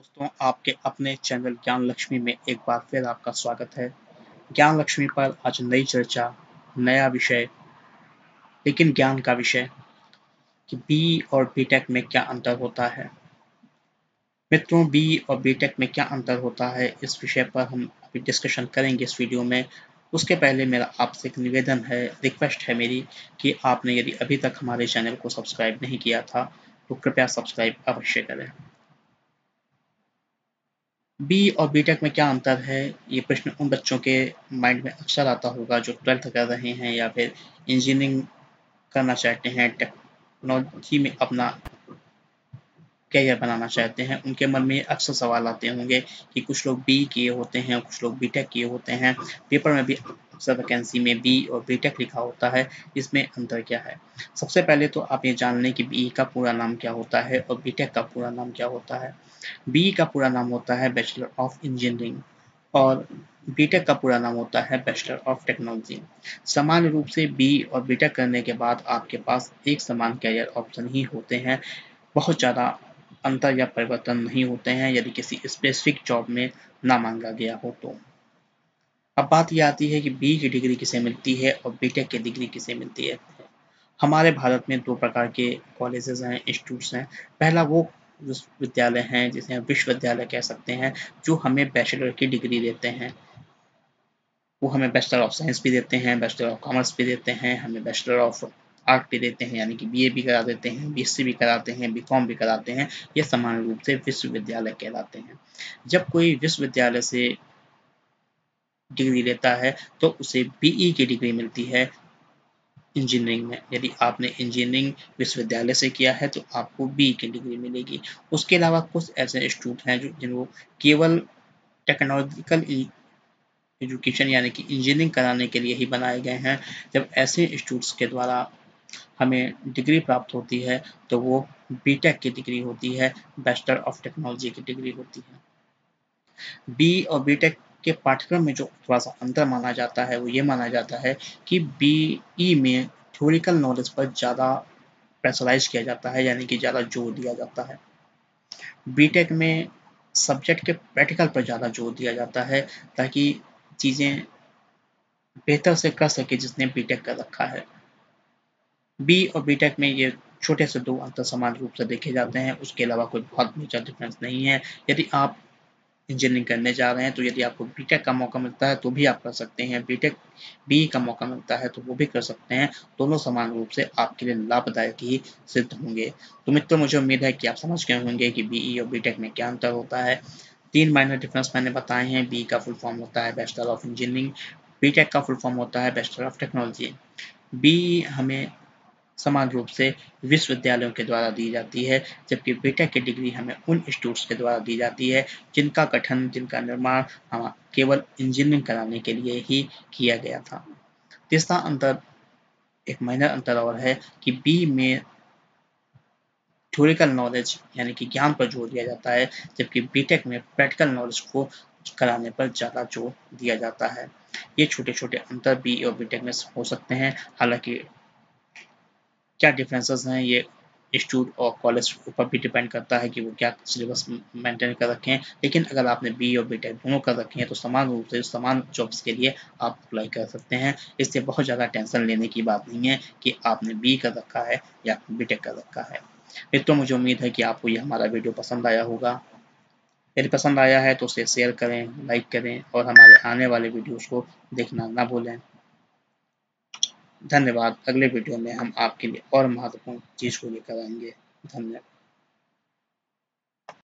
दोस्तों, आपके अपने चैनल ज्ञान लक्ष्मी में एक बार फिर आपका स्वागत है। ज्ञान लक्ष्मी पर आज नई चर्चा, नया विषय, लेकिन ज्ञान का विषय कि बी और बीटेक में क्या अंतर होता है। मित्रों, बी और बीटेक में क्या अंतर होता है, इस विषय पर हम अभी डिस्कशन करेंगे इस वीडियो में। उसके पहले मेरा आपसे एक निवेदन है, रिक्वेस्ट है मेरी कि आपने यदि अभी तक हमारे चैनल को सब्सक्राइब नहीं किया था तो कृपया सब्सक्राइब अवश्य करें। बी और बीटेक में क्या अंतर है, ये प्रश्न उन बच्चों के माइंड में अक्सर आता होगा जो 12th कर रहे हैं या फिर इंजीनियरिंग करना चाहते हैं, टेक्नोलॉजी में अपना करियर बनाना चाहते हैं। उनके मन में अक्सर सवाल आते होंगे कि कुछ लोग बी किए होते हैं, कुछ लोग बीटेक किए होते हैं। पेपर में भी अक्सर वैकेंसी में बी और बीटेक लिखा होता है, इसमें अंतर क्या है। सबसे पहले तो आप ये जान लें कि बी का पूरा नाम क्या होता है और बीटेक का पूरा नाम क्या होता है। बी का पूरा नाम होता है बैचलर ऑफ इंजीनियरिंग और बीटेक का पूरा नाम होता है बैचलर ऑफ टेक्नोलॉजी। सामान्य रूप से बी और बीटेक करने के बाद आपके पास एक समान कैरियर ऑप्शन ही होते हैं। बहुत ज़्यादा अंतर या परिवर्तन नहीं होते हैं यदि किसी स्पेसिफिक जॉब में ना मांगा गया हो तो। अब बात ये आती है कि बी की डिग्री किसे मिलती है और बीटेक की डिग्री किसे मिलती है। हमारे भारत में दो प्रकार के कॉलेजेस हैं, इंस्टीट्यूट्स हैं। पहला वो विश्वविद्यालय हैं जिसे हम विश्वविद्यालय कह सकते हैं, जो हमें बैचलर की डिग्री देते हैं। वो हमें बैचलर ऑफ साइंस भी देते हैं, बैचलर ऑफ कॉमर्स भी देते हैं, हमें बैचलर ऑफ आर्ट भी देते हैं, यानी कि बीए भी करा देते हैं, बीएससी भी कराते हैं, बीकॉम भी कराते हैं। ये सामान्य रूप से विश्वविद्यालय कहलाते हैं। जब कोई विश्वविद्यालय से डिग्री लेता है तो उसे बीई की डिग्री मिलती है इंजीनियरिंग में। यदि आपने इंजीनियरिंग विश्वविद्यालय से किया है तो आपको बी की डिग्री मिलेगी। उसके अलावा कुछ ऐसे इंस्टीट्यूट हैं जो जिनको केवल टेक्नोलॉजिकल एजुकेशन यानी कि इंजीनियरिंग कराने के लिए ही बनाए गए हैं। जब ऐसे इंस्टीट्यूट्स के द्वारा हमें डिग्री प्राप्त होती है तो वो बीटेक की डिग्री होती है, बैचलर ऑफ टेक्नोलॉजी की डिग्री होती है। बी और बीटेक के पाठ्यक्रम में जो थोड़ा सा अंतर माना जाता है वो ये माना जाता है कि बीई में थ्योरिकल नॉलेज पर ज़्यादा प्रेशराइज किया जाता है, यानी कि ज़्यादा जोर दिया जाता है। बीटेक में सब्जेक्ट के प्रैक्टिकल पर ज़्यादा जोर दिया जाता है ताकि चीज़ें बेहतर से कर सके जिसने बीटेक कर रखा है। बी और बीटेक में ये छोटे से दो अंतर समान रूप से देखे जाते हैं, उसके अलावा कोई बहुत मेजर डिफरेंस नहीं है। यदि आप इंजीनियरिंग करने जा रहे हैं तो यदि आपको बीटेक का मौका मिलता है तो भी आप कर सकते हैं, बीटेक बी का मौका मिलता है तो वो भी कर सकते हैं। दोनों समान रूप से आपके लिए लाभदायक ही सिद्ध होंगे। तो मित्रों, मुझे उम्मीद है कि आप समझ गए होंगे कि बीई और बीटेक में क्या अंतर होता है। 3 माइनर डिफरेंस मैंने बताए हैं। बी का फुल फॉर्म होता है बैचलर ऑफ इंजीनियरिंग, बीटेक का फुल फॉर्म होता है बैचलर ऑफ टेक्नोलॉजी। बी हमें समान रूप से विश्वविद्यालयों के द्वारा दी जाती है, जबकि बीटेक की डिग्री हमें उन इंस्टीट्यूट्स के द्वारा दी जाती है जिनका गठन, जिनका निर्माण हम केवल इंजीनियरिंग कराने के लिए ही किया गया था। तीसरा अंतर, एक माइनर अंतर और है कि बी में थ्योरिकल नॉलेज यानी कि ज्ञान पर जोर दिया जाता है, जबकि बीटेक में प्रैक्टिकल नॉलेज को कराने पर ज़्यादा जोर दिया जाता है। ये छोटे छोटे अंतर बी और बीटेक में हो सकते हैं। हालांकि क्या डिफरेंसेस हैं ये इंस्टीट्यूट और कॉलेज के ऊपर भी डिपेंड करता है कि वो क्या सिलेबस मेंटेन कर रखे हैं। लेकिन अगर आपने बी और बीटेक दोनों कर रखे हैं तो समान रूप से समान जॉब्स के लिए आप अप्लाई कर सकते हैं। इससे बहुत ज़्यादा टेंशन लेने की बात नहीं है कि आपने बी कर रखा है या बीटेक कर रखा है। मित्रों, मुझे उम्मीद है कि आपको ये हमारा वीडियो पसंद आया होगा। यदि पसंद आया है तो उसे शेयर करें, लाइक करें और हमारे आने वाले वीडियोज़ को देखना ना भूलें। धन्यवाद। अगले वीडियो में हम आपके लिए और महत्वपूर्ण चीज़ को लेकर आएंगे। धन्यवाद।